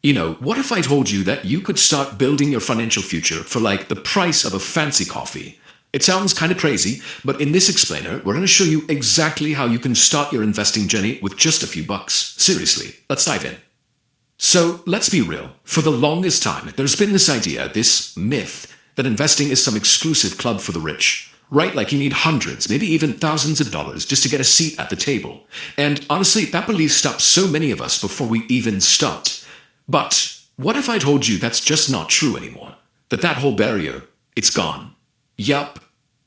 What if I told you that you could start building your financial future for like the price of a fancy coffee? It sounds kind of crazy, but in this explainer, we're going to show you exactly how you can start your investing journey with just a few bucks. Seriously, let's dive in. So let's be real. For the longest time, there's been this idea, this myth, that investing is some exclusive club for the rich. Right? Like you need hundreds, maybe even thousands of dollars just to get a seat at the table. And honestly, that belief stops so many of us before we even start. But what if I told you that's just not true anymore? That whole barrier, it's gone. Yup,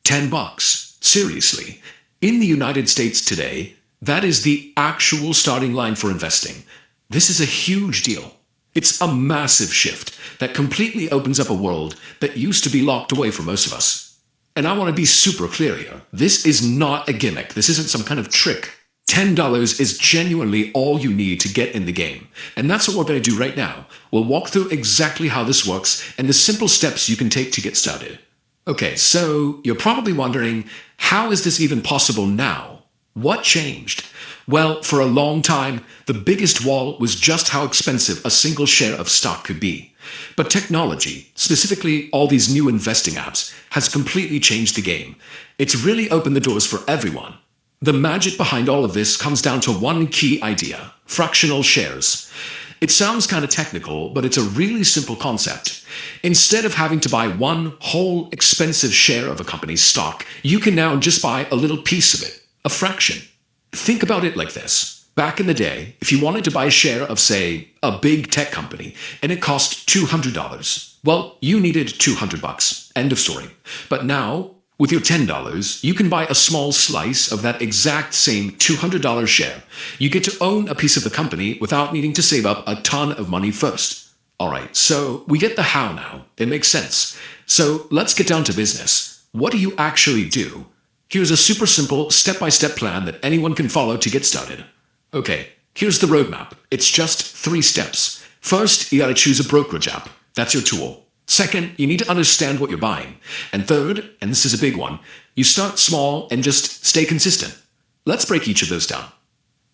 10 bucks. Seriously. In the United States today, that is the actual starting line for investing. This is a huge deal. It's a massive shift that completely opens up a world that used to be locked away for most of us. And I want to be super clear here. This is not a gimmick. This isn't some kind of trick. $10 is genuinely all you need to get in the game. And that's what we're going to do right now. We'll walk through exactly how this works and the simple steps you can take to get started. Okay, so you're probably wondering, how is this even possible now? What changed? Well, for a long time, the biggest wall was just how expensive a single share of stock could be. But technology, specifically all these new investing apps, has completely changed the game. It's really opened the doors for everyone. The magic behind all of this comes down to one key idea: fractional shares. It sounds kind of technical, but it's a really simple concept. Instead of having to buy one whole expensive share of a company's stock, you can now just buy a little piece of it, a fraction. Think about it like this. Back in the day, if you wanted to buy a share of, say, a big tech company, and it cost $200, well, you needed 200 bucks. End of story. But now, with your $10, you can buy a small slice of that exact same $200 share. You get to own a piece of the company without needing to save up a ton of money first. Alright, so we get the how now. It makes sense. So let's get down to business. What do you actually do? Here's a super simple step-by-step plan that anyone can follow to get started. Okay, here's the roadmap. It's just 3 steps. First, you gotta choose a brokerage app. That's your tool. Second, you need to understand what you're buying. And third, and this is a big one, you start small and just stay consistent. Let's break each of those down.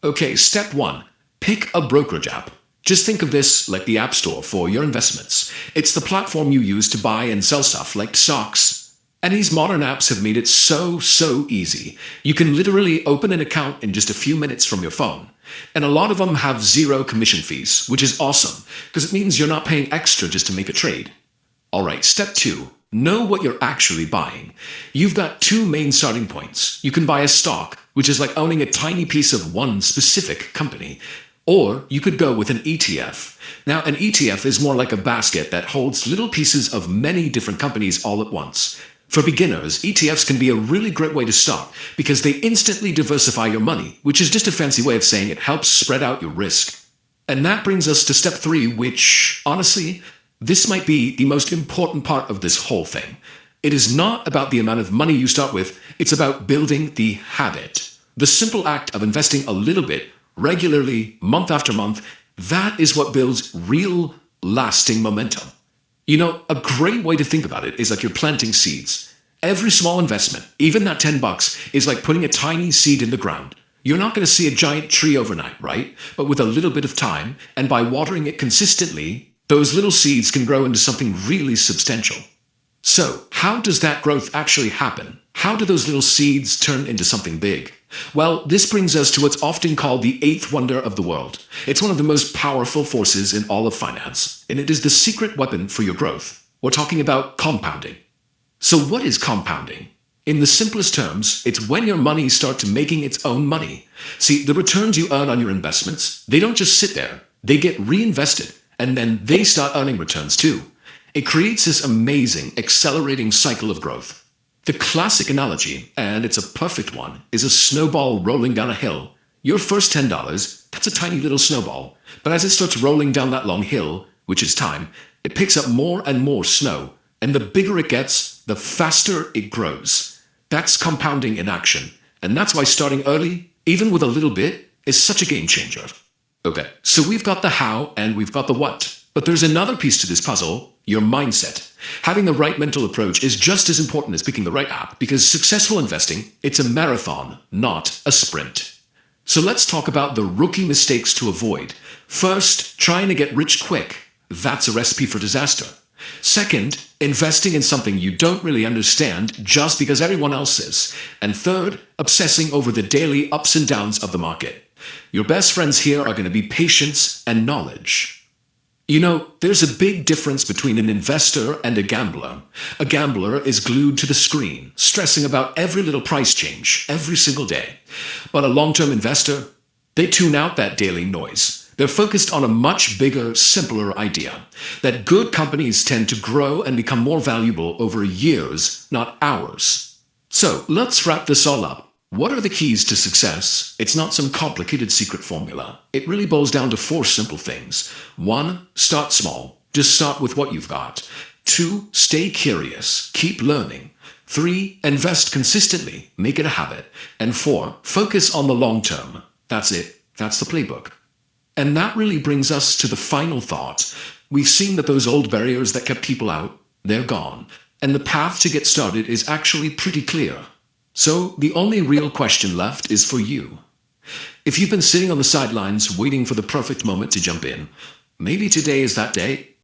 Okay, step 1. Pick a brokerage app. Just think of this like the App Store for your investments. It's the platform you use to buy and sell stuff like stocks. And these modern apps have made it so easy. You can literally open an account in just a few minutes from your phone. And a lot of them have 0 commission fees, which is awesome, because it means you're not paying extra just to make a trade. Alright, step 2. Know what you're actually buying. You've got 2 main starting points. You can buy a stock, which is like owning a tiny piece of one specific company. Or you could go with an ETF. Now, an ETF is more like a basket that holds little pieces of many different companies all at once. For beginners, ETFs can be a really great way to start because they instantly diversify your money, which is just a fancy way of saying it helps spread out your risk. And that brings us to step 3, which, honestly, this might be the most important part of this whole thing. It is not about the amount of money you start with, it's about building the habit. The simple act of investing a little bit, regularly, month after month, that is what builds real, lasting momentum. A great way to think about it is like you're planting seeds. Every small investment, even that 10 bucks, is like putting a tiny seed in the ground. You're not going to see a giant tree overnight, right? But with a little bit of time, and by watering it consistently, those little seeds can grow into something really substantial. So, how does that growth actually happen? How do those little seeds turn into something big? Well, this brings us to what's often called the 8th wonder of the world. It's one of the most powerful forces in all of finance, and it is the secret weapon for your growth. We're talking about compounding. So what is compounding? In the simplest terms, it's when your money starts making its own money. See, the returns you earn on your investments, they don't just sit there. They get reinvested, and then they start earning returns too. It creates this amazing, accelerating cycle of growth. The classic analogy, and it's a perfect one, is a snowball rolling down a hill. Your first $10, that's a tiny little snowball. But as it starts rolling down that long hill, which is time, it picks up more and more snow. And the bigger it gets, the faster it grows. That's compounding in action. And that's why starting early, even with a little bit, is such a game changer. Okay, so we've got the how and we've got the what. But there's another piece to this puzzle, your mindset. Having the right mental approach is just as important as picking the right app, because successful investing, it's a marathon, not a sprint. So let's talk about the rookie mistakes to avoid. First, trying to get rich quick. That's a recipe for disaster. Second, investing in something you don't really understand just because everyone else is. And third, obsessing over the daily ups and downs of the market. Your best friends here are going to be patience and knowledge. You know, there's a big difference between an investor and a gambler. A gambler is glued to the screen, stressing about every little price change every single day. But a long-term investor, they tune out that daily noise. They're focused on a much bigger, simpler idea that good companies tend to grow and become more valuable over years, not hours. So let's wrap this all up. What are the keys to success? It's not some complicated secret formula. It really boils down to four simple things. 1. Start small. Just start with what you've got. 2. Stay curious. Keep learning. 3. Invest consistently. Make it a habit. And 4. Focus on the long term. That's it. That's the playbook. And that really brings us to the final thought. We've seen that those old barriers that kept people out, they're gone. And the path to get started is actually pretty clear. So the only real question left is for you. If you've been sitting on the sidelines waiting for the perfect moment to jump in, maybe today is that day.